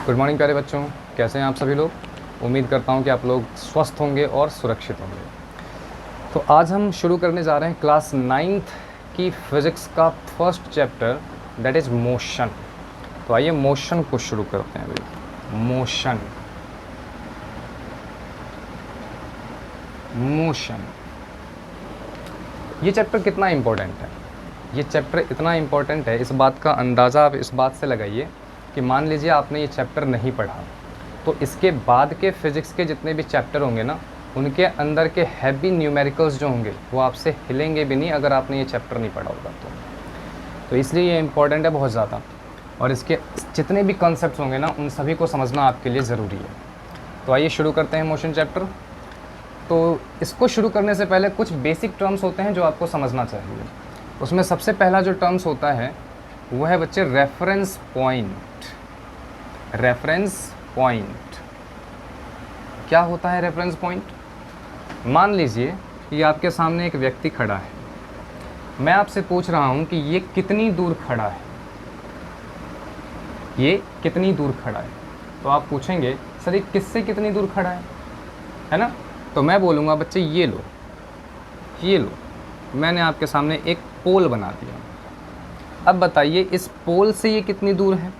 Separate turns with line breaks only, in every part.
Good morning प्यारे बच्चों, कैसे हैं आप सभी लोग। उम्मीद करता हूं कि आप लोग स्वस्थ होंगे और सुरक्षित होंगे। तो आज हम शुरू करने जा रहे हैं क्लास 9th की फिज़िक्स का first chapter, that is motion. तो आइए मोशन को शुरू करते हैं अभी। मोशन मोशन ये चैप्टर कितना इम्पोर्टेंट है। ये चैप्टर इतना इम्पोर्टेंट है, इस बात का अंदाज़ा आप इस बात से लगाइए कि मान लीजिए आपने ये चैप्टर नहीं पढ़ा, तो इसके बाद के फिज़िक्स के जितने भी चैप्टर होंगे ना, उनके अंदर के हैवी न्यूमेरिकल्स जो होंगे वो आपसे हिलेंगे भी नहीं अगर आपने ये चैप्टर नहीं पढ़ा होगा तो इसलिए ये इम्पोर्टेंट है बहुत ज़्यादा। और इसके जितने भी कॉन्सेप्ट्स होंगे ना, उन सभी को समझना आपके लिए ज़रूरी है। तो आइए शुरू करते हैं मोशन चैप्टर। तो इसको शुरू करने से पहले कुछ बेसिक टर्म्स होते हैं जो आपको समझना चाहिए। उसमें सबसे पहला जो टर्म्स होता है वो है बच्चे रेफरेंस पॉइंट। रेफरेंस पॉइंट क्या होता है? रेफरेंस पॉइंट, मान लीजिए कि आपके सामने एक व्यक्ति खड़ा है। मैं आपसे पूछ रहा हूं कि ये कितनी दूर खड़ा है, ये कितनी दूर खड़ा है। तो आप पूछेंगे सर ये किससे कितनी दूर खड़ा है ना? तो मैं बोलूँगा बच्चे ये लो, ये लो, मैंने आपके सामने एक पोल बना दिया। अब बताइए इस पोल से ये कितनी दूर है।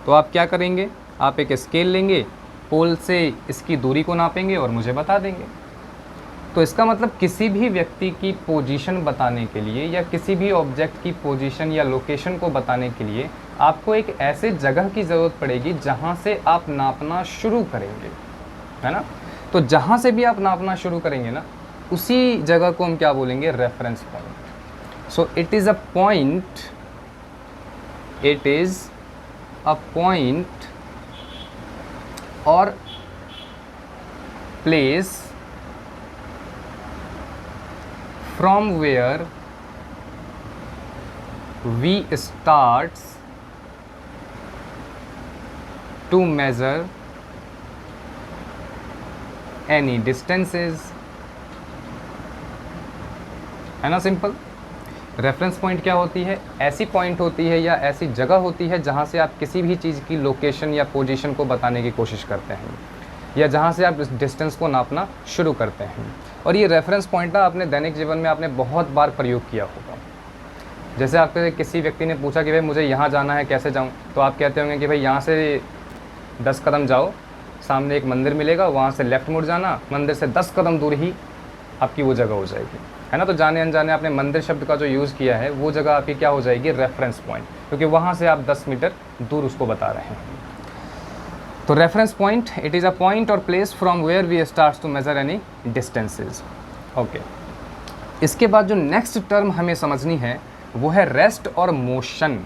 तो आप क्या करेंगे, आप एक स्केल लेंगे, पोल से इसकी दूरी को नापेंगे और मुझे बता देंगे। तो इसका मतलब किसी भी व्यक्ति की पोजीशन बताने के लिए या किसी भी ऑब्जेक्ट की पोजीशन या लोकेशन को बताने के लिए आपको एक ऐसे जगह की ज़रूरत पड़ेगी जहाँ से आप नापना शुरू करेंगे, है ना? तो जहाँ से भी आप नापना शुरू करेंगे ना, उसी जगह को हम क्या बोलेंगे? Reference point. So it is a point, it is a point or place from where we starts to measure any distances, है ना? सिंपल। रेफरेंस पॉइंट क्या होती है? ऐसी पॉइंट होती है या ऐसी जगह होती है जहाँ से आप किसी भी चीज़ की लोकेशन या पोजीशन को बताने की कोशिश करते हैं या जहाँ से आप डिस्टेंस को नापना शुरू करते हैं। और ये रेफरेंस पॉइंट ना अपने दैनिक जीवन में आपने बहुत बार प्रयोग किया होगा। जैसे आपके किसी व्यक्ति ने पूछा कि भाई मुझे यहाँ जाना है, कैसे जाऊँ? तो आप कहते होंगे कि भाई यहाँ से 10 कदम जाओ, सामने एक मंदिर मिलेगा, वहाँ से लेफ़्ट मुड़ जाना, मंदिर से 10 कदम दूर ही आपकी वो जगह हो जाएगी, है ना? तो जाने अनजाने आपने मंदिर शब्द का जो यूज़ किया है, वो जगह आपकी क्या हो जाएगी? रेफरेंस पॉइंट, क्योंकि वहाँ से आप 10 मीटर दूर उसको बता रहे हैं। तो reference point, it is a point or place from where we start to measure any distances. Okay, इसके बाद जो नेक्स्ट टर्म हमें समझनी है वो है रेस्ट और मोशन।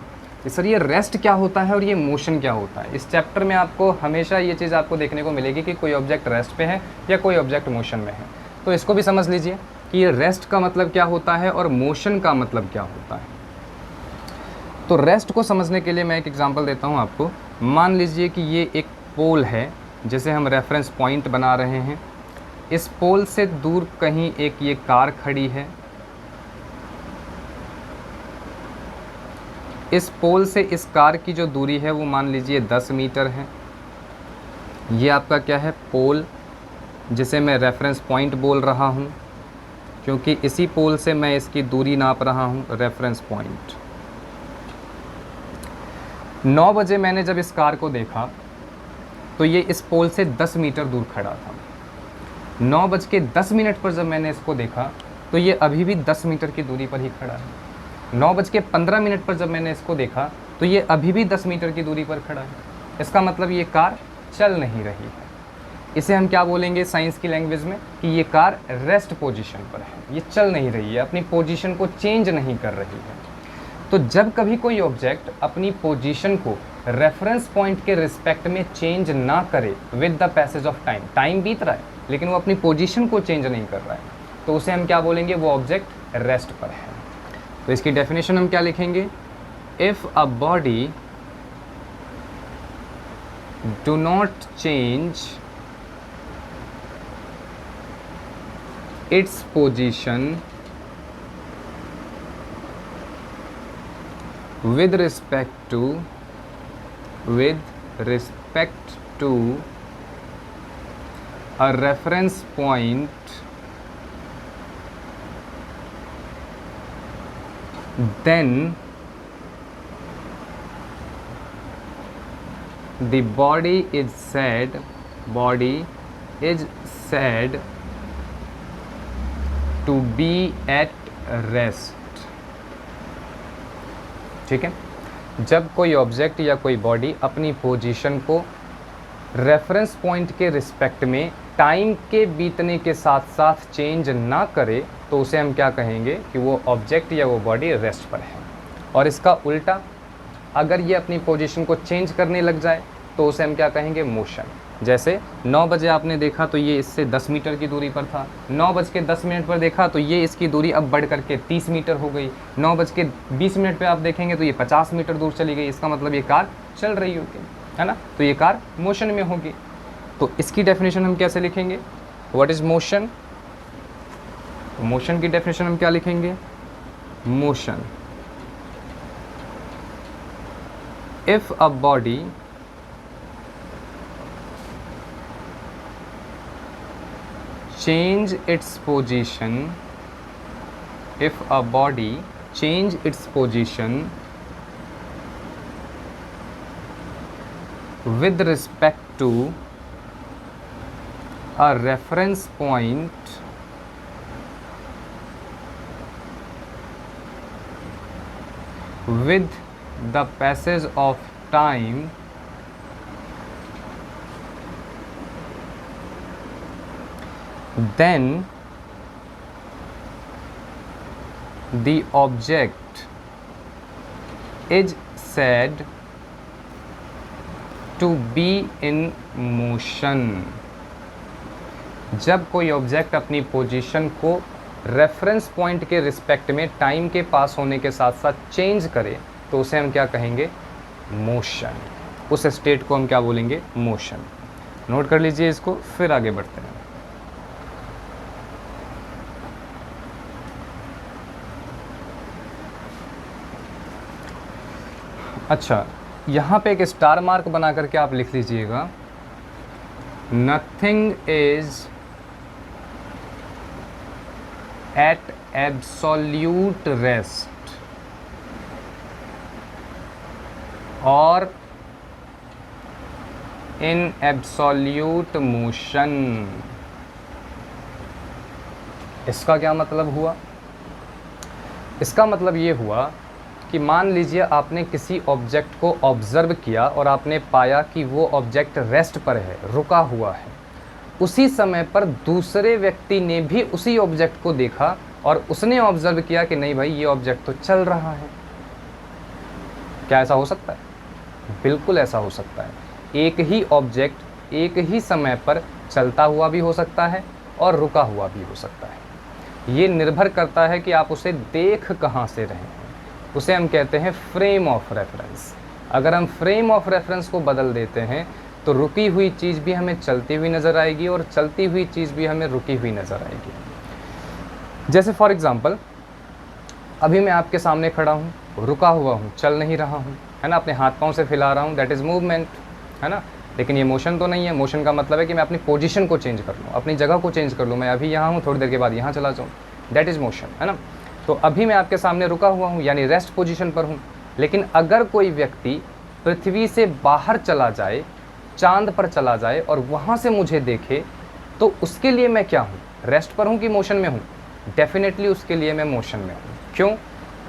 सर ये रेस्ट क्या होता है और ये मोशन क्या होता है? इस चैप्टर में आपको हमेशा ये चीज़ आपको देखने को मिलेगी कि कोई ऑब्जेक्ट रेस्ट पे है या कोई ऑब्जेक्ट मोशन में है। तो इसको भी समझ लीजिए कि ये रेस्ट का मतलब क्या होता है और मोशन का मतलब क्या होता है। तो रेस्ट को समझने के लिए मैं एक एग्जांपल देता हूँ आपको। मान लीजिए कि ये एक पोल है, जैसे हम रेफरेंस पॉइंट बना रहे हैं। इस पोल से दूर कहीं एक ये कार खड़ी है। इस पोल से इस कार की जो दूरी है वो मान लीजिए 10 मीटर है। ये आपका क्या है? पोल, जिसे मैं रेफरेंस पॉइंट बोल रहा हूँ क्योंकि इसी पोल से मैं इसकी दूरी नाप रहा हूँ, रेफरेंस पॉइंट। 9 बजे मैंने जब इस कार को देखा तो ये इस पोल से 10 मीटर दूर खड़ा था। 9:10 पर जब मैंने इसको देखा तो ये अभी भी 10 मीटर की दूरी पर ही खड़ा है। 9:15 पर जब मैंने इसको देखा तो ये अभी भी 10 मीटर की दूरी पर खड़ा है। इसका मतलब ये कार चल नहीं रही है। इसे हम क्या बोलेंगे साइंस की लैंग्वेज में कि ये कार रेस्ट पोजीशन पर है, ये चल नहीं रही है, अपनी पोजीशन को चेंज नहीं कर रही है। तो जब कभी कोई ऑब्जेक्ट अपनी पोजीशन को रेफरेंस पॉइंट के रिस्पेक्ट में चेंज ना करे with the passage of time, time बीत रहा है लेकिन वो अपनी पोजीशन को चेंज नहीं कर रहा है, तो उसे हम क्या बोलेंगे? वो ऑब्जेक्ट रेस्ट पर है। तो इसकी डेफिनेशन हम क्या लिखेंगे? If a body do not change its position with respect to respect to a reference point, then the body is said to be at rest। ठीक है, जब कोई ऑब्जेक्ट या कोई बॉडी अपनी पोजीशन को रेफरेंस पॉइंट के रिस्पेक्ट में टाइम के बीतने के साथ साथ चेंज ना करे तो उसे हम क्या कहेंगे कि वो ऑब्जेक्ट या वो बॉडी रेस्ट पर है। और इसका उल्टा, अगर ये अपनी पोजीशन को चेंज करने लग जाए तो उसे हम क्या कहेंगे, मोशन। जैसे 9 बजे आपने देखा तो ये इससे 10 मीटर की दूरी पर था, 9:10 पर देखा तो ये इसकी दूरी अब बढ़ करके 30 मीटर हो गई, 9:20 पे आप देखेंगे तो ये 50 मीटर दूर चली गई। इसका मतलब ये कार चल रही होगी, है ना, तो ये कार मोशन में होगी। तो इसकी डेफिनेशन हम कैसे लिखेंगे, व्हाट इज मोशन? मोशन की डेफिनेशन हम क्या लिखेंगे, motion, if a body change its position, if a body change its position with respect to a reference point, with the passage of time, then the object is said to be in motion। जब कोई object अपनी position को reference point के respect में time के पास होने के साथ साथ चेंज करे तो उसे हम क्या कहेंगे, मोशन। उस स्टेट को हम क्या बोलेंगे, मोशन। नोट कर लीजिए इसको, फिर आगे बढ़ते हैं। अच्छा, यहाँ पे एक स्टार मार्क बना करके आप लिख लीजिएगा, nothing is at absolute rest और इन एब्सोल्यूट मोशन। इसका क्या मतलब हुआ? इसका मतलब ये हुआ कि मान लीजिए आपने किसी ऑब्जेक्ट को ऑब्ज़र्व किया और आपने पाया कि वो ऑब्जेक्ट रेस्ट पर है, रुका हुआ है। उसी समय पर दूसरे व्यक्ति ने भी उसी ऑब्जेक्ट को देखा और उसने ऑब्ज़र्व किया कि नहीं भाई, ये ऑब्जेक्ट तो चल रहा है। क्या ऐसा हो सकता है? बिल्कुल ऐसा हो सकता है। एक ही ऑब्जेक्ट एक ही समय पर चलता हुआ भी हो सकता है और रुका हुआ भी हो सकता है। ये निर्भर करता है कि आप उसे देख कहाँ से रहे हैं। उसे हम कहते हैं फ्रेम ऑफ रेफरेंस। अगर हम फ्रेम ऑफ रेफरेंस को बदल देते हैं तो रुकी हुई चीज़ भी हमें चलती हुई नज़र आएगी और चलती हुई चीज़ भी हमें रुकी हुई नज़र आएगी। जैसे फॉर एग्ज़ाम्पल, अभी मैं आपके सामने खड़ा हूँ, रुका हुआ हूँ, चल नहीं रहा हूँ, है ना, अपने हाथ पाँव से फैला रहा हूँ, दैट इज़ मूवमेंट, है ना। लेकिन ये मोशन तो नहीं है। मोशन का मतलब है कि मैं अपनी पोजीशन को चेंज कर लूँ, अपनी जगह को चेंज कर लूँ। मैं अभी यहाँ हूँ, थोड़ी देर के बाद यहाँ चला जाऊँ, दैट इज़ मोशन, है ना। तो अभी मैं आपके सामने रुका हुआ हूँ, यानी रेस्ट पोजीशन पर हूँ। लेकिन अगर कोई व्यक्ति पृथ्वी से बाहर चला जाए, चांद पर चला जाए और वहाँ से मुझे देखे, तो उसके लिए मैं क्या हूँ, रेस्ट पर हूँ कि मोशन में हूँ? डेफिनेटली उसके लिए मैं मोशन में हूँ। क्यों?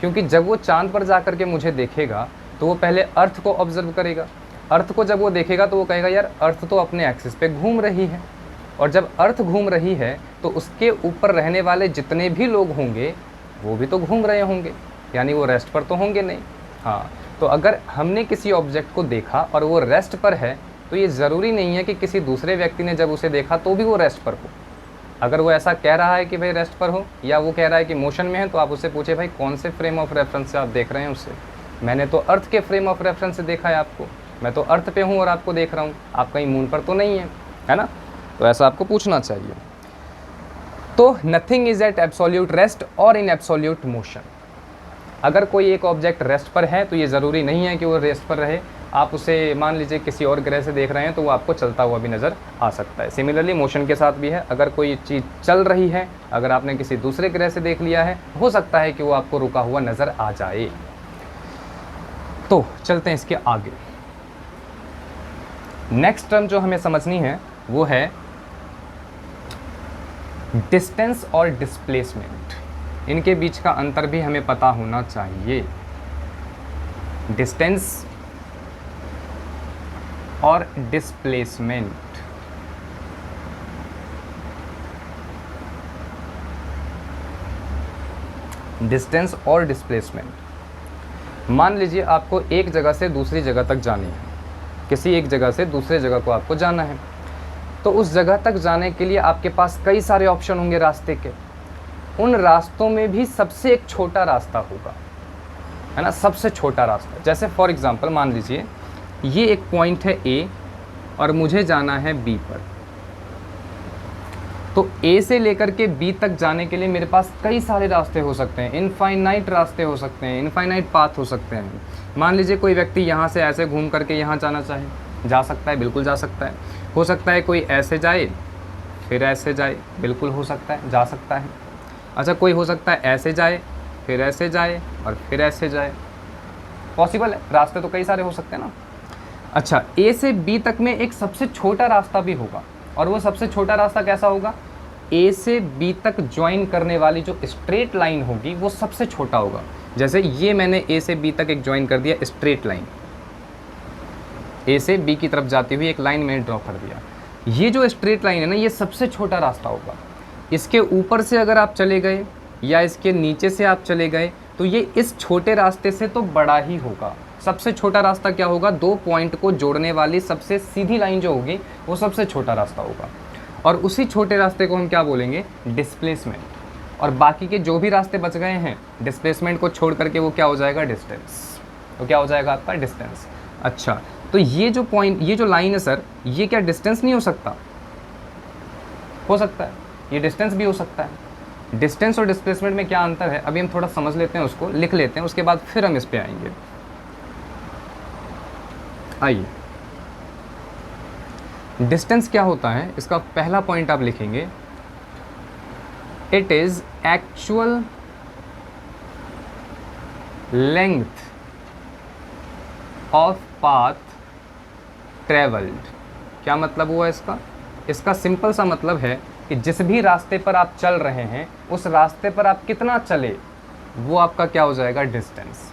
क्योंकि जब वो चांद पर जा कर के मुझे देखेगा तो वो पहले अर्थ को ऑब्जर्व करेगा। अर्थ को जब वो देखेगा तो वो कहेगा यार, अर्थ तो अपने एक्सिस पे घूम रही है। और जब अर्थ घूम रही है तो उसके ऊपर रहने वाले जितने भी लोग होंगे वो भी तो घूम रहे होंगे, यानी वो रेस्ट पर तो होंगे नहीं। हाँ, तो अगर हमने किसी ऑब्जेक्ट को देखा और वो रेस्ट पर है तो ये ज़रूरी नहीं है कि किसी दूसरे व्यक्ति ने जब उसे देखा तो भी वो रेस्ट पर हो। अगर वो ऐसा कह रहा है कि भाई रेस्ट पर हो, या वो कह रहा है कि मोशन में है, तो आप उससे पूछे भाई कौन से फ्रेम ऑफ रेफरेंस से आप देख रहे हैं उसे। मैंने तो अर्थ के फ्रेम ऑफ रेफरेंस से देखा है आपको, मैं तो अर्थ पे हूँ और आपको देख रहा हूँ, आप कहीं मून पर तो नहीं है ना। तो ऐसा आपको पूछना चाहिए। तो nothing is at absolute rest और इन एब्सोल्यूट मोशन। अगर कोई एक ऑब्जेक्ट रेस्ट पर है तो ये ज़रूरी नहीं है कि वो रेस्ट पर रहे। आप उसे मान लीजिए किसी और ग्रह से देख रहे हैं तो वो आपको चलता हुआ भी नज़र आ सकता है। सिमिलरली मोशन के साथ भी है, अगर कोई चीज़ चल रही है, अगर आपने किसी दूसरे ग्रह से देख लिया है, हो सकता है कि वो आपको रुका हुआ नज़र आ जाए। तो चलते हैं इसके आगे। नेक्स्ट टर्म जो हमें समझनी है वो है डिस्टेंस और डिस्प्लेसमेंट। इनके बीच का अंतर भी हमें पता होना चाहिए। डिस्टेंस और डिस्प्लेसमेंट। डिस्टेंस और डिस्प्लेसमेंट। मान लीजिए आपको एक जगह से दूसरी जगह तक जानी है, किसी एक जगह से दूसरे जगह को आपको जाना है, तो उस जगह तक जाने के लिए आपके पास कई सारे ऑप्शन होंगे रास्ते के। उन रास्तों में भी सबसे एक छोटा रास्ता होगा, है ना, सबसे छोटा रास्ता। जैसे फॉर एग्जांपल मान लीजिए ये एक पॉइंट है ए और मुझे जाना है बी पर, तो ए से लेकर के बी तक जाने के लिए मेरे पास कई सारे रास्ते हो सकते हैं, इनफाइनाइट रास्ते हो सकते हैं, इनफाइनाइट पाथ हो सकते हैं। मान लीजिए कोई व्यक्ति यहाँ से ऐसे घूम करके यहाँ जाना चाहे, जा सकता है, बिल्कुल जा सकता है। हो सकता है कोई ऐसे जाए फिर ऐसे जाए, बिल्कुल हो सकता है, जा सकता है। अच्छा, कोई हो सकता है ऐसे जाए फिर ऐसे जाए और फिर ऐसे जाए, पॉसिबल है, रास्ते तो कई सारे हो सकते हैं ना। अच्छा, ए से बी तक में एक सबसे छोटा रास्ता भी होगा, और वो सबसे छोटा रास्ता कैसा होगा? ए से बी तक ज्वाइन करने वाली जो स्ट्रेट लाइन होगी वो सबसे छोटा होगा। जैसे ये मैंने ए से बी तक एक ज्वाइन कर दिया स्ट्रेट लाइन, ए से बी की तरफ जाती हुई एक लाइन मैंने ड्रॉ कर दिया। ये जो स्ट्रेट लाइन है ना, ये सबसे छोटा रास्ता होगा। इसके ऊपर से अगर आप चले गए या इसके नीचे से आप चले गए तो ये इस छोटे रास्ते से तो बड़ा ही होगा। सबसे छोटा रास्ता क्या होगा? दो पॉइंट को जोड़ने वाली सबसे सीधी लाइन जो होगी वो सबसे छोटा रास्ता होगा, और उसी छोटे रास्ते को हम क्या बोलेंगे? डिस्प्लेसमेंट। और बाकी के जो भी रास्ते बच गए हैं डिस्प्लेसमेंट को छोड़ करके वो क्या हो जाएगा? डिस्टेंस। तो क्या हो जाएगा आपका? डिस्टेंस। अच्छा, तो ये जो पॉइंट, ये जो लाइन है सर, ये क्या डिस्टेंस नहीं हो सकता? हो सकता है, ये डिस्टेंस भी हो सकता है। डिस्टेंस और डिस्प्लेसमेंट में क्या अंतर है अभी हम थोड़ा समझ लेते हैं, उसको लिख लेते हैं, उसके बाद फिर हम इस पे आएंगे। आइए, डिस्टेंस क्या होता है इसका पहला पॉइंट आप लिखेंगे, it is actual length of path travelled. क्या मतलब हुआ इसका? इसका सिंपल सा मतलब है कि जिस भी रास्ते पर आप चल रहे हैं उस रास्ते पर आप कितना चले वो आपका क्या हो जाएगा? डिस्टेंस।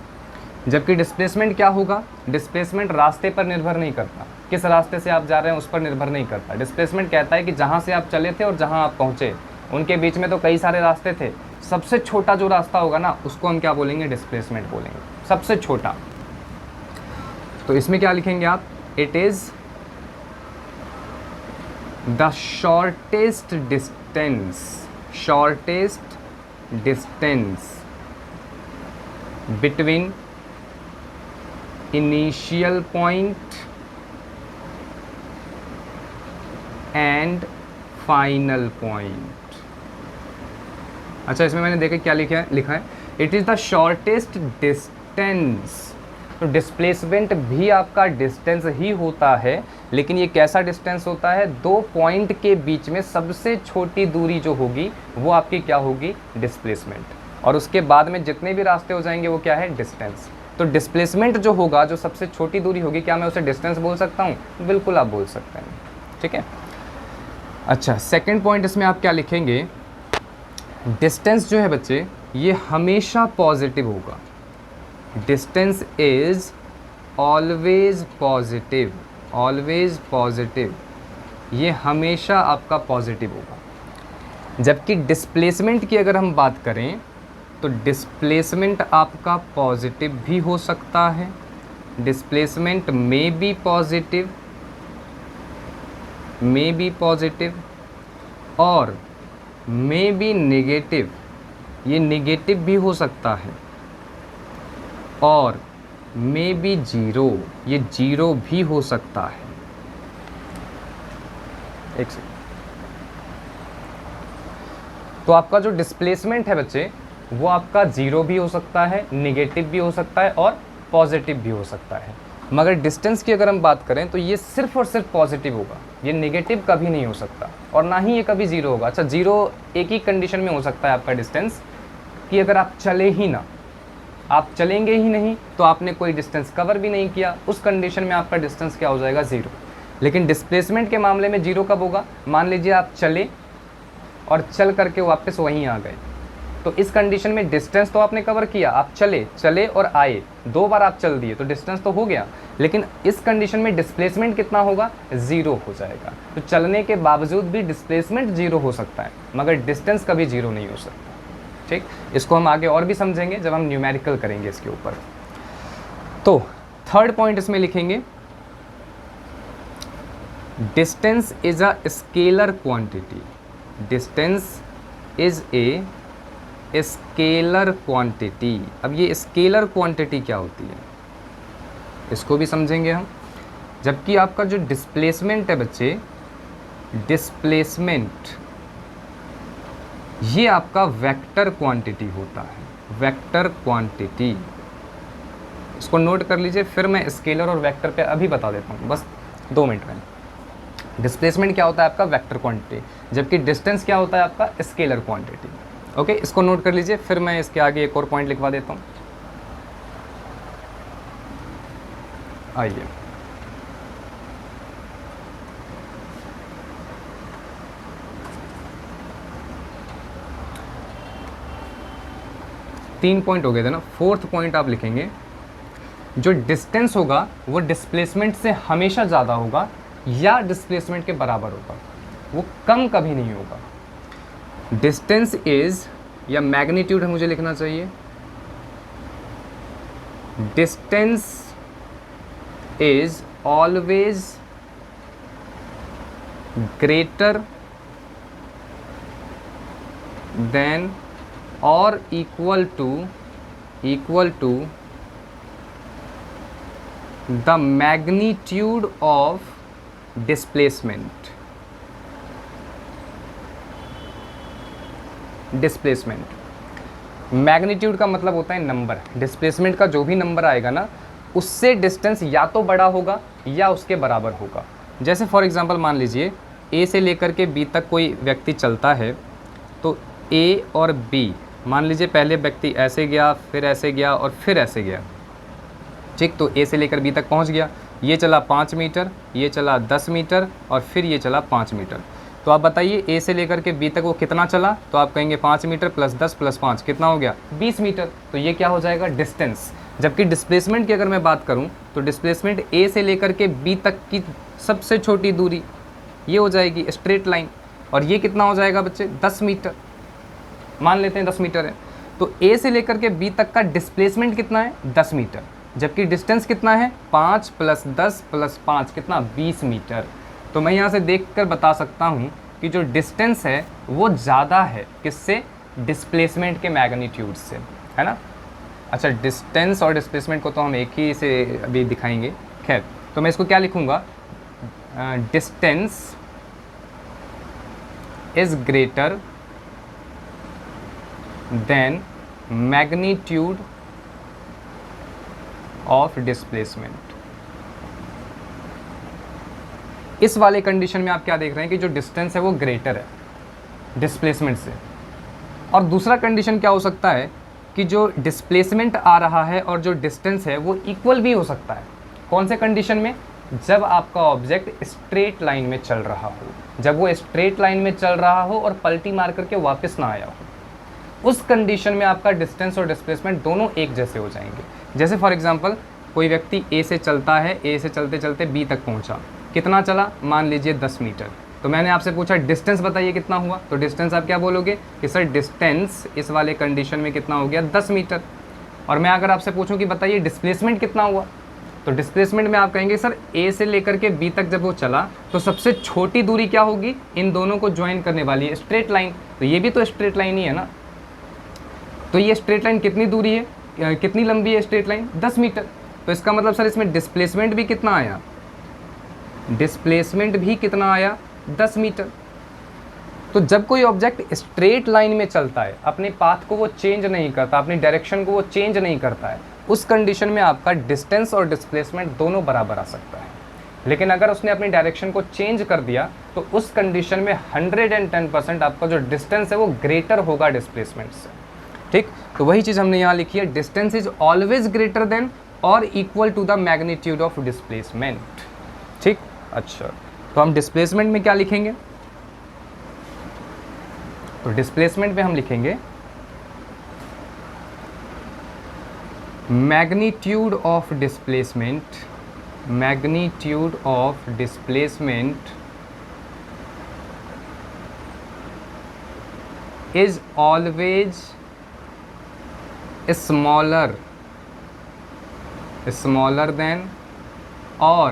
जबकि डिस्प्लेसमेंट क्या होगा? डिस्प्लेसमेंट रास्ते पर निर्भर नहीं करता, किस रास्ते से आप जा रहे हैं उस पर निर्भर नहीं करता। डिस्प्लेसमेंट कहता है कि जहाँ से आप चले थे और जहाँ आप पहुँचे उनके बीच में तो कई सारे रास्ते थे, सबसे छोटा जो रास्ता होगा ना उसको हम क्या बोलेंगे? डिस्प्लेसमेंट बोलेंगे, सबसे छोटा। तो इसमें क्या लिखेंगे आप? It is the shortest distance between initial point and final point. अच्छा, इसमें मैंने देखा क्या लिखा है it is the shortest distance. तो डिस्प्लेसमेंट भी आपका डिस्टेंस ही होता है, लेकिन ये कैसा डिस्टेंस होता है? दो पॉइंट के बीच में सबसे छोटी दूरी जो होगी वो आपकी क्या होगी? डिस्प्लेसमेंट। और उसके बाद में जितने भी रास्ते हो जाएंगे वो क्या है? डिस्टेंस। तो डिस्प्लेसमेंट जो होगा, जो सबसे छोटी दूरी होगी, क्या मैं उसे डिस्टेंस बोल सकता हूँ? बिल्कुल आप बोल सकते हैं, ठीक है। अच्छा, सेकेंड पॉइंट इसमें आप क्या लिखेंगे? डिस्टेंस जो है बच्चे ये हमेशा पॉजिटिव होगा। Distance is always positive, always positive, ये हमेशा आपका पॉजिटिव होगा। जबकि डिस्प्लेसमेंट की अगर हम बात करें तो डिस्प्लेसमेंट आपका पॉजिटिव भी हो सकता है, डिस्प्लेसमेंट में बी पॉजिटिव, और मे बी नेगेटिव, ये नेगेटिव भी हो सकता है, और मे बी जीरो, ये जीरो भी हो सकता है। एक सेकंड। तो आपका जो डिस्प्लेसमेंट है बच्चे वो आपका जीरो भी हो सकता है, नेगेटिव भी हो सकता है और पॉजिटिव भी हो सकता है। मगर डिस्टेंस की अगर हम बात करें तो ये सिर्फ और सिर्फ पॉजिटिव होगा, ये नेगेटिव कभी नहीं हो सकता और ना ही ये कभी ज़ीरो होगा। अच्छा, ज़ीरो एक ही कंडीशन में हो सकता है आपका डिस्टेंस, कि अगर आप चले ही ना, आप चलेंगे ही नहीं तो आपने कोई डिस्टेंस कवर भी नहीं किया, उस कंडीशन में आपका डिस्टेंस क्या हो जाएगा, ज़ीरो। लेकिन डिस्प्लेसमेंट के मामले में ज़ीरो कब होगा, मान लीजिए आप चले और चल करके वापस वहीं आ गए, तो इस कंडीशन में डिस्टेंस तो आपने कवर किया, आप चले और आए, 2 बार आप चल दिए तो डिस्टेंस तो हो गया। लेकिन इस कंडीशन में डिस्प्लेसमेंट कितना होगा, ज़ीरो हो जाएगा। तो चलने के बावजूद भी डिस्प्लेसमेंट ज़ीरो हो सकता है, मगर डिस्टेंस कभी ज़ीरो नहीं हो सकता। ठीक, इसको हम आगे और भी समझेंगे जब हम न्यूमेरिकल करेंगे इसके ऊपर। तो थर्ड पॉइंट इसमें लिखेंगे, distance is a scalar quantity. Distance is a scalar quantity. अब ये स्केलर क्वांटिटी क्या होती है इसको भी समझेंगे हम। जबकि आपका जो डिस्प्लेसमेंट है बच्चे, डिस्प्लेसमेंट ये आपका वेक्टर क्वांटिटी होता है, वेक्टर क्वांटिटी। इसको नोट कर लीजिए, फिर मैं स्केलर और वेक्टर पे अभी बता देता हूँ, बस 2 मिनट में। डिस्प्लेसमेंट क्या होता है आपका, वेक्टर क्वांटिटी, जबकि डिस्टेंस क्या होता है आपका, स्केलर क्वांटिटी। ओके, इसको नोट कर लीजिए, फिर मैं इसके आगे एक और पॉइंट लिखवा देता हूँ। आइए, तीन पॉइंट हो गए थे ना, फोर्थ पॉइंट आप लिखेंगे, जो डिस्टेंस होगा वो डिस्प्लेसमेंट से हमेशा ज़्यादा होगा या डिस्प्लेसमेंट के बराबर होगा, वो कम कभी नहीं होगा। डिस्टेंस इज, या मैग्नीट्यूड है मुझे लिखना चाहिए, distance is always greater than or equal to the magnitude of displacement. Displacement, magnitude का मतलब होता है नंबर। डिस्प्लेसमेंट का जो भी नंबर आएगा ना, उससे डिस्टेंस या तो बड़ा होगा या उसके बराबर होगा। जैसे फॉर एग्जांपल मान लीजिए ए से लेकर के बी तक कोई व्यक्ति चलता है, तो ए और बी, मान लीजिए पहले व्यक्ति ऐसे गया, फिर ऐसे गया और फिर ऐसे गया, ठीक। तो ए से लेकर बी तक पहुंच गया, ये चला 5 मीटर, ये चला 10 मीटर और फिर ये चला 5 मीटर। तो आप बताइए ए से लेकर के बी तक वो कितना चला, तो आप कहेंगे 5 मीटर प्लस 10 प्लस 5 कितना हो गया, 20 मीटर। तो ये क्या हो जाएगा, डिस्टेंस। जबकि डिस्प्लेसमेंट की अगर मैं बात करूं तो डिस्प्लेसमेंट ए से लेकर के बी तक की सबसे छोटी दूरी ये हो जाएगी स्ट्रेट लाइन, और ये कितना हो जाएगा बच्चे, 10 मीटर। मान लेते हैं 10 मीटर है, तो ए से लेकर के बी तक का डिस्प्लेसमेंट कितना है, 10 मीटर, जबकि डिस्टेंस कितना है, 5 प्लस 10 प्लस 5 कितना, 20 मीटर। तो मैं यहाँ से देखकर बता सकता हूँ कि जो डिस्टेंस है वो ज़्यादा है, किससे, डिस्प्लेसमेंट के मैग्नीट्यूड से, है ना। अच्छा, डिस्टेंस और डिस्प्लेसमेंट को तो हम एक ही से अभी दिखाएंगे। खैर, तो मैं इसको क्या लिखूँगा, distance is greater than magnitude of displacement. इस वाले कंडीशन में आप क्या देख रहे हैं कि जो डिस्टेंस है वो ग्रेटर है डिस्प्लेसमेंट से। और दूसरा कंडीशन क्या हो सकता है कि जो डिस्प्लेसमेंट आ रहा है और जो डिस्टेंस है वो इक्वल भी हो सकता है। कौन से कंडीशन में, जब आपका ऑब्जेक्ट स्ट्रेट लाइन में चल रहा हो, जब वो स्ट्रेट लाइन में चल रहा हो और पलटी मार करके वापस ना आया हो, उस कंडीशन में आपका डिस्टेंस और डिस्प्लेसमेंट दोनों एक जैसे हो जाएंगे। जैसे फॉर एग्जांपल कोई व्यक्ति ए से चलता है, ए से चलते चलते बी तक पहुंचा, कितना चला, मान लीजिए 10 मीटर। तो मैंने आपसे पूछा डिस्टेंस बताइए कितना हुआ, तो डिस्टेंस आप क्या बोलोगे कि सर डिस्टेंस इस वाले कंडीशन में कितना हो गया, 10 मीटर। और मैं अगर आपसे पूछूं कि बताइए डिस्प्लेसमेंट कितना हुआ, तो डिस्प्लेसमेंट में आप कहेंगे सर ए से लेकर के बी तक जब वो चला तो सबसे छोटी दूरी क्या होगी, इन दोनों को ज्वाइन करने वाली है स्ट्रेट लाइन। तो ये भी तो स्ट्रेट लाइन ही है ना। तो ये स्ट्रेट लाइन कितनी दूरी है, कितनी लंबी है स्ट्रेट लाइन, 10 मीटर। तो इसका मतलब सर इसमें डिस्प्लेसमेंट भी कितना आया, डिस्प्लेसमेंट भी कितना आया, 10 मीटर। तो जब कोई ऑब्जेक्ट स्ट्रेट लाइन में चलता है, अपने पाथ को वो चेंज नहीं करता, अपनी डायरेक्शन को वो चेंज नहीं करता है, उस कंडीशन में आपका डिस्टेंस और डिस्प्लेसमेंट दोनों बराबर आ सकता है। लेकिन अगर उसने अपनी डायरेक्शन को चेंज कर दिया तो उस कंडीशन में 110% आपका जो डिस्टेंस है वो ग्रेटर होगा डिस्प्लेसमेंट से। ठीक, तो वही चीज़ हमने यहाँ लिखी है, distance is always greater than or equal to the magnitude of displacement. ठीक, अच्छा, तो हम डिस्प्लेसमेंट में क्या लिखेंगे? तो डिस्प्लेसमेंट में हम लिखेंगे magnitude of displacement, magnitude of displacement is always smaller than or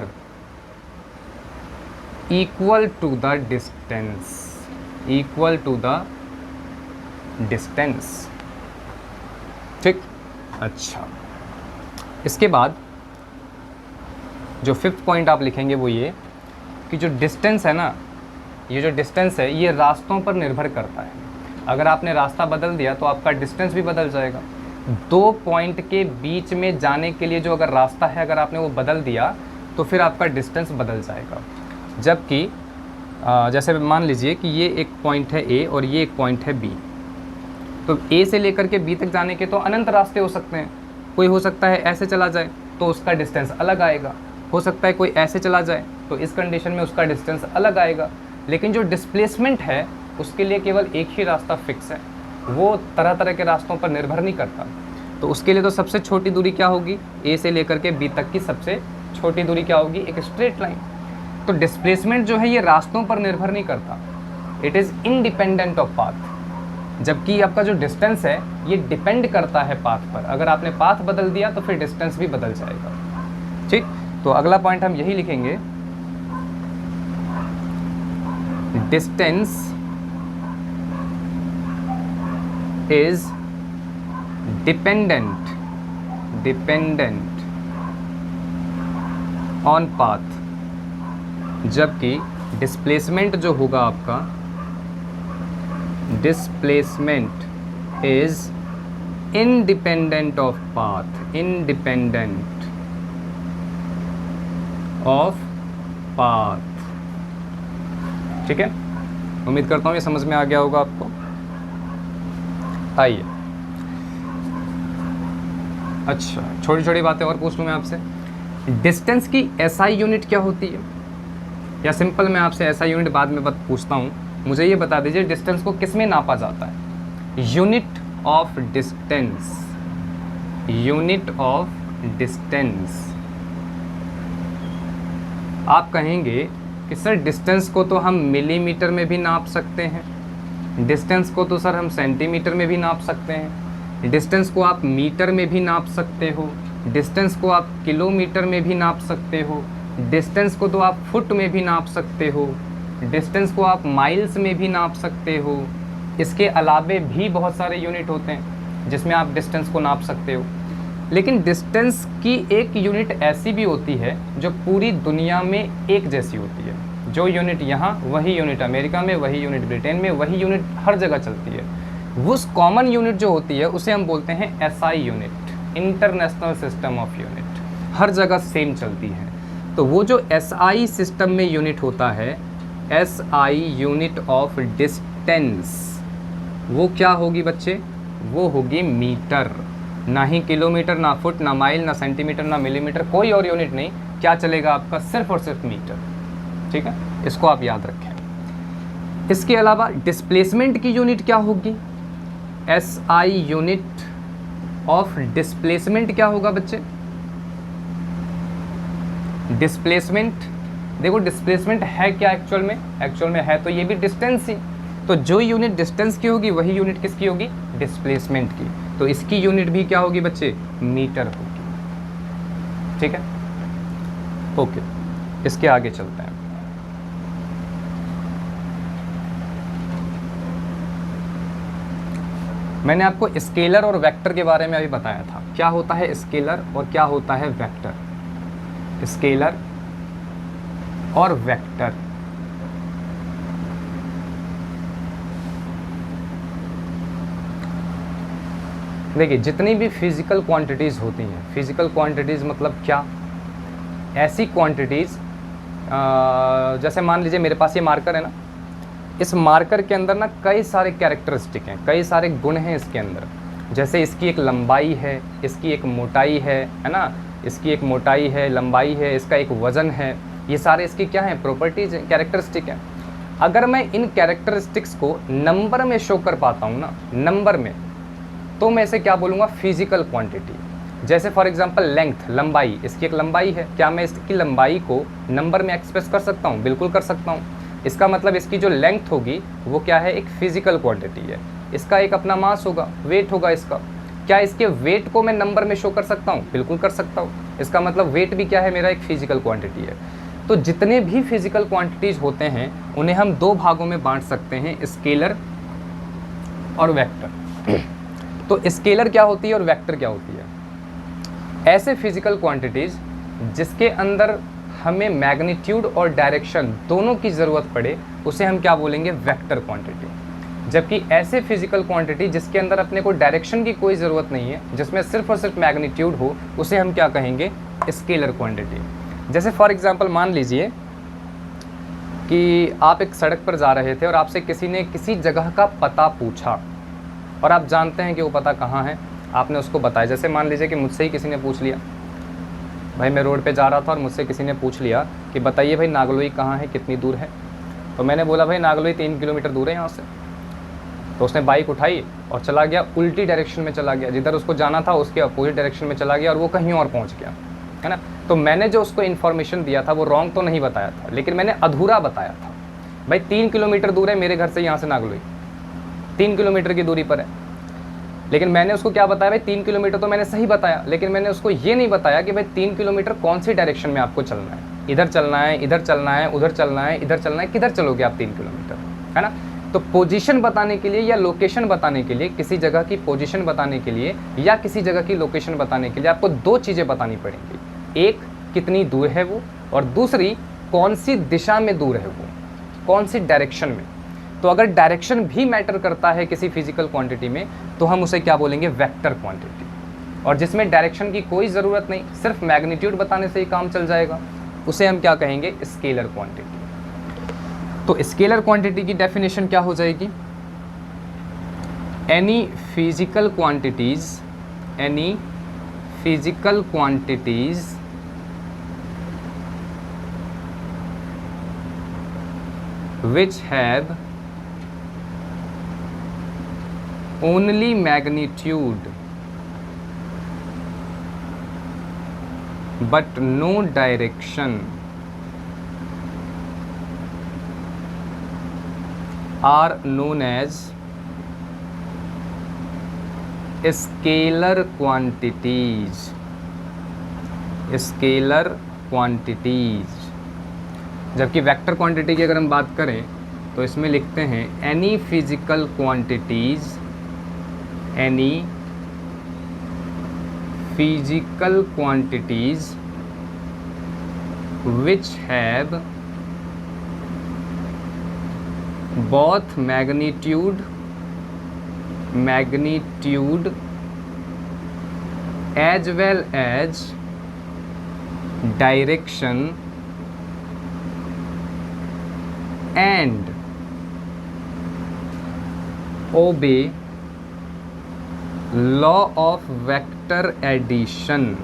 equal to the distance, ठीक, अच्छा। इसके बाद जो फिफ्थ पॉइंट आप लिखेंगे वो ये कि जो डिस्टेंस है ना, ये जो डिस्टेंस है ये रास्तों पर निर्भर करता है। अगर आपने रास्ता बदल दिया तो आपका डिस्टेंस भी बदल जाएगा। दो पॉइंट के बीच में जाने के लिए जो अगर रास्ता है अगर आपने वो बदल दिया तो फिर आपका डिस्टेंस बदल जाएगा। जबकि जैसे मान लीजिए कि ये एक पॉइंट है ए और ये एक पॉइंट है बी, तो ए से लेकर के बी तक जाने के तो अनंत रास्ते हो सकते हैं। कोई हो सकता है ऐसे चला जाए तो उसका डिस्टेंस अलग आएगा, हो सकता है कोई ऐसे चला जाए तो इस कंडीशन में उसका डिस्टेंस अलग आएगा। लेकिन जो डिस्प्लेसमेंट है उसके लिए केवल एक ही रास्ता फिक्स है, वो तरह तरह के रास्तों पर निर्भर नहीं करता। तो उसके लिए तो सबसे छोटी दूरी क्या होगी? ए से लेकर के बी तक की सबसे छोटी दूरी क्या होगी? एक स्ट्रेट लाइन। तो डिस्प्लेसमेंट जो है ये रास्तों पर निर्भर नहीं करता, it is independent of path. जबकि आपका जो डिस्टेंस है ये डिपेंड करता है पाथ पर। अगर आपने पाथ बदल दिया तो फिर डिस्टेंस भी बदल जाएगा। ठीक, तो अगला पॉइंट हम यही लिखेंगे, distance is dependent on path, जबकि डिस्प्लेसमेंट जो होगा आपका, displacement is independent of path, independent of path। ठीक है, उम्मीद करता हूँ ये समझ में आ गया होगा आपको। आइए, अच्छा, छोटी छोटी बातें और पूछ लूँ मैं आपसे। डिस्टेंस की एसआई यूनिट क्या होती है? या सिंपल मैं आपसे एसआई यूनिट बाद में पूछता हूँ, मुझे ये बता दीजिए डिस्टेंस को किस में नापा जाता है? Unit of distance, unit of distance. आप कहेंगे कि सर डिस्टेंस को तो हम मिलीमीटर में भी नाप सकते हैं, डिस्टेंस को तो सर हम सेंटीमीटर में भी नाप सकते हैं, डिस्टेंस को आप मीटर में भी नाप सकते हो, डिस्टेंस को आप किलोमीटर में भी नाप सकते हो, डिस्टेंस को तो आप फुट में भी नाप सकते हो, डिस्टेंस को आप माइल्स में भी नाप सकते हो। इसके अलावे भी बहुत सारे यूनिट होते हैं जिसमें आप डिस्टेंस को नाप सकते हो। लेकिन डिस्टेंस की एक यूनिट ऐसी भी होती है जो पूरी दुनिया में एक जैसी होती है। जो यूनिट यहाँ वही यूनिट अमेरिका में, वही यूनिट ब्रिटेन में, वही यूनिट हर जगह चलती है। उस कॉमन यूनिट जो होती है उसे हम बोलते हैं SI unit, international system of unit, हर जगह सेम चलती है। तो वो जो एसआई सिस्टम में यूनिट होता है, एसआई यूनिट ऑफ डिस्टेंस, वो क्या होगी बच्चे? वो होगी मीटर। ना ही किलोमीटर, ना फुट, ना माइल, ना सेंटीमीटर, ना मिलीमीटर, कोई और यूनिट नहीं। क्या चलेगा आपका? सिर्फ और सिर्फ मीटर। ठीक है, इसको आप याद रखें। इसके अलावा डिस्प्लेसमेंट की यूनिट क्या होगी? एसआई यूनिट ऑफ डिस्प्लेसमेंट क्या होगा बच्चे? डिस्प्लेसमेंट, देखो डिस्प्लेसमेंट है क्या एक्चुअल में? एक्चुअल में है तो ये भी डिस्टेंस ही। तो जो यूनिट डिस्टेंस की होगी वही यूनिट किसकी होगी? डिस्प्लेसमेंट की। तो इसकी यूनिट भी क्या होगी बच्चे? मीटर होगी। ठीक है, ओके, इसके आगे चलते हैं। मैंने आपको स्केलर और वेक्टर के बारे में अभी बताया था। क्या होता है स्केलर और क्या होता है वेक्टर? स्केलर और वेक्टर, देखिए जितनी भी फिज़िकल क्वांटिटीज़ होती हैं, फिज़िकल क्वांटिटीज़ मतलब क्या, ऐसी क्वांटिटीज़ जैसे मान लीजिए मेरे पास ये मार्कर है ना, इस मार्कर के अंदर ना कई सारे कैरेक्टरिस्टिक हैं, कई सारे गुण हैं इसके अंदर। जैसे इसकी एक लंबाई है, इसकी एक मोटाई है ना, इसकी एक मोटाई है, लंबाई है, इसका एक वज़न है, ये सारे इसकी क्या हैं, प्रॉपर्टीज़ हैं, कैरेक्टरिस्टिक हैं। अगर मैं इन कैरेक्टरिस्टिक्स को नंबर में शो कर पाता हूँ ना, नंबर में, तो मैं इसे क्या बोलूँगा, फिजिकल क्वांटिटी। जैसे फॉर एग्जांपल लेंथ, लंबाई, इसकी एक लंबाई है, क्या मैं इसकी लंबाई को नंबर में एक्सप्रेस कर सकता हूँ, बिल्कुल कर सकता हूँ। इसका मतलब इसकी जो लेंथ होगी वो क्या है, एक फिजिकल क्वांटिटी है। इसका एक अपना मास होगा, वेट होगा इसका, क्या इसके वेट को मैं नंबर में शो कर सकता हूँ, बिल्कुल कर सकता हूँ। इसका मतलब वेट भी क्या है, मेरा एक फिजिकल क्वांटिटी है। तो जितने भी फिजिकल क्वांटिटीज़ होते हैं उन्हें हम दो भागों में बांट सकते हैं, स्केलर और वेक्टर। तो स्केलर क्या होती है और वेक्टर क्या होती है, ऐसे फिजिकल क्वांटिटीज़ जिसके अंदर हमें मैग्नीट्यूड और डायरेक्शन दोनों की ज़रूरत पड़े, उसे हम क्या बोलेंगे, वेक्टर क्वांटिटी। जबकि ऐसे फिजिकल क्वांटिटी जिसके अंदर अपने को डायरेक्शन की कोई ज़रूरत नहीं है, जिसमें सिर्फ और सिर्फ मैग्नीट्यूड हो, उसे हम क्या कहेंगे, स्केलर क्वांटिटी। जैसे फॉर एग्जांपल मान लीजिए कि आप एक सड़क पर जा रहे थे और आपसे किसी ने किसी जगह का पता पूछा और आप जानते हैं कि वो पता कहाँ है, आपने उसको बताया। जैसे मान लीजिए कि मुझसे ही किसी ने पूछ लिया, भाई मैं रोड पे जा रहा था और मुझसे किसी ने पूछ लिया कि बताइए भाई नागलोई कहाँ है, कितनी दूर है। तो मैंने बोला भाई नागलोई 3 किलोमीटर दूर है यहाँ से। तो उसने बाइक उठाई और चला गया, उल्टी डायरेक्शन में चला गया, जिधर उसको जाना था उसके अपोजिट डायरेक्शन में चला गया और वो कहीं और पहुँच गया, है ना। तो मैंने जो उसको इन्फॉर्मेशन दिया था वो रॉन्ग तो नहीं बताया था, लेकिन मैंने अधूरा बताया था। भाई 3 किलोमीटर दूर है मेरे घर से यहाँ से नागलोई, 3 किलोमीटर की दूरी पर है। लेकिन मैंने उसको क्या बताया, भाई 3 किलोमीटर तो मैंने सही बताया, लेकिन मैंने उसको ये नहीं बताया कि भाई 3 किलोमीटर कौन सी डायरेक्शन में आपको चलना है, इधर चलना है, इधर चलना है, उधर चलना है, इधर चलना है, किधर चलोगे आप 3 किलोमीटर, है ना। तो पोजीशन बताने के लिए या लोकेशन बताने के लिए, किसी जगह की पोजीशन बताने के लिए या किसी जगह की लोकेशन बताने के लिए आपको दो चीज़ें बतानी पड़ेंगी। एक, कितनी दूर है वो, और दूसरी, कौन सी दिशा में दूर है वो, कौन सी डायरेक्शन में। तो अगर डायरेक्शन भी मैटर करता है किसी फिजिकल क्वांटिटी में, तो हम उसे क्या बोलेंगे, वेक्टर क्वांटिटी। और जिसमें डायरेक्शन की कोई ज़रूरत नहीं, सिर्फ मैग्नीट्यूड बताने से ही काम चल जाएगा, उसे हम क्या कहेंगे, स्केलर क्वांटिटी। तो स्केलर क्वांटिटी की डेफिनेशन क्या हो जाएगी, any physical quantities which have only magnitude but no direction are known as scalar quantities. Scalar quantities. जबकि वेक्टर क्वांटिटी की अगर हम बात करें तो इसमें लिखते हैं any physical quantities which have both magnitude as well as direction and obey law of vector addition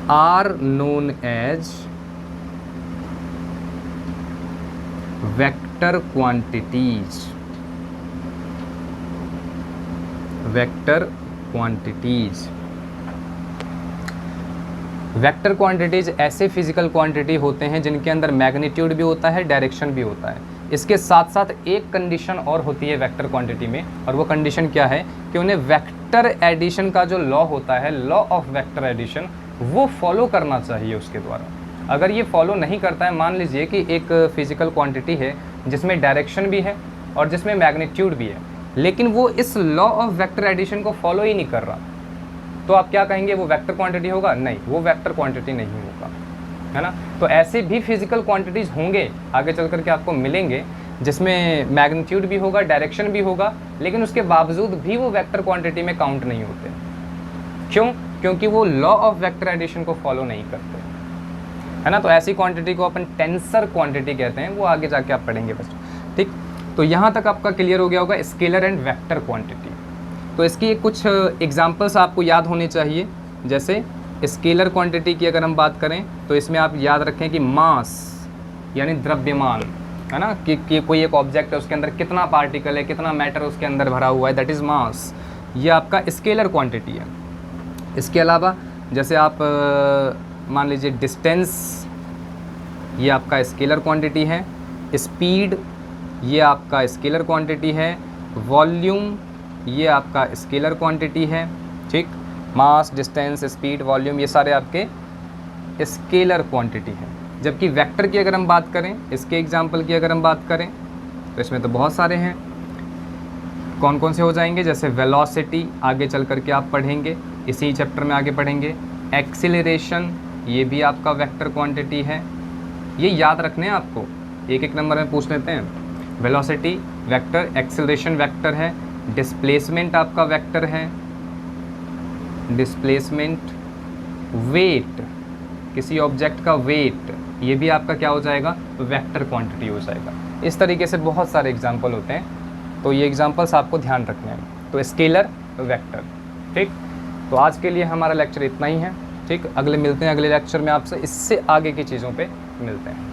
are known as vector quantities. Vector quantities ऐसे फिजिकल क्वांटिटी होते हैं जिनके अंदर मैग्नीट्यूड भी होता है, डायरेक्शन भी होता है। इसके साथ साथ एक कंडीशन और होती है वेक्टर क्वांटिटी में, और वो कंडीशन क्या है कि उन्हें वेक्टर एडिशन का जो लॉ होता है, लॉ ऑफ वेक्टर एडिशन, वो फॉलो करना चाहिए उसके द्वारा। अगर ये फॉलो नहीं करता है, मान लीजिए कि एक फिजिकल क्वांटिटी है जिसमें डायरेक्शन भी है और जिसमें मैग्नीट्यूड भी है, लेकिन वो इस लॉ ऑफ वेक्टर एडिशन को फॉलो ही नहीं कर रहा, तो आप क्या कहेंगे, वो वेक्टर क्वांटिटी होगा? नहीं, वो वेक्टर क्वांटिटी नहीं होगा, है ना। तो ऐसे भी फिजिकल क्वांटिटीज़ होंगे, आगे चल कर के आपको मिलेंगे, जिसमें मैग्नीट्यूड भी होगा, डायरेक्शन भी होगा, लेकिन उसके बावजूद भी वो वेक्टर क्वांटिटी में काउंट नहीं होते। क्यों? क्योंकि वो लॉ ऑफ वेक्टर एडिशन को फॉलो नहीं करते, है ना। तो ऐसी क्वांटिटी को अपन टेंसर क्वांटिटी कहते हैं, वो आगे जाके आप पढ़ेंगे बस, ठीक। तो यहाँ तक आपका क्लियर हो गया होगा स्केलर एंड वेक्टर क्वांटिटी। तो इसकी कुछ एग्जांपल्स आपको याद होने चाहिए। जैसे स्केलर क्वांटिटी की अगर हम बात करें तो इसमें आप याद रखें कि मास यानी द्रव्यमान, है ना, कि कोई एक ऑब्जेक्ट है, उसके अंदर कितना पार्टिकल है, कितना मैटर उसके अंदर भरा हुआ है, दैट इज़ मास। ये आपका स्केलर क्वांटिटी है। इसके अलावा जैसे आप मान लीजिए डिस्टेंस, ये आपका स्केलर क्वांटिटी है। स्पीड, ये आपका स्केलर क्वांटिटी है। वॉल्यूम, ये आपका स्केलर क्वांटिटी है, ठीक। मास, डिस्टेंस, स्पीड, वॉल्यूम, ये सारे आपके स्केलर क्वांटिटी हैं। जबकि वेक्टर की अगर हम बात करें, इसके एग्जांपल की अगर हम बात करें तो इसमें तो बहुत सारे हैं। कौन कौन से हो जाएंगे? जैसे वेलोसिटी, आगे चल कर के आप पढ़ेंगे, इसी चैप्टर में आगे पढ़ेंगे। एक्सीलरेशन, ये भी आपका वेक्टर क्वांटिटी है। ये याद रखने हैं आपको, एक एक नंबर में पूछ लेते हैं। वेलोसिटी वेक्टर, एक्सीलरेशन वेक्टर है, डिस्प्लेसमेंट आपका वेक्टर है, डिस्प्लेसमेंट, वेट, किसी ऑब्जेक्ट का वेट, ये भी आपका क्या हो जाएगा? वेक्टर क्वांटिटी हो जाएगा। इस तरीके से बहुत सारे एग्जाम्पल होते हैं, तो ये एग्जाम्पल्स आपको ध्यान रखने हैं। तो स्केलर, वेक्टर, ठीक। तो आज के लिए हमारा लेक्चर इतना ही है, ठीक। अगले मिलते हैं अगले लेक्चर में आपसे, इससे आगे की चीज़ों पे मिलते हैं।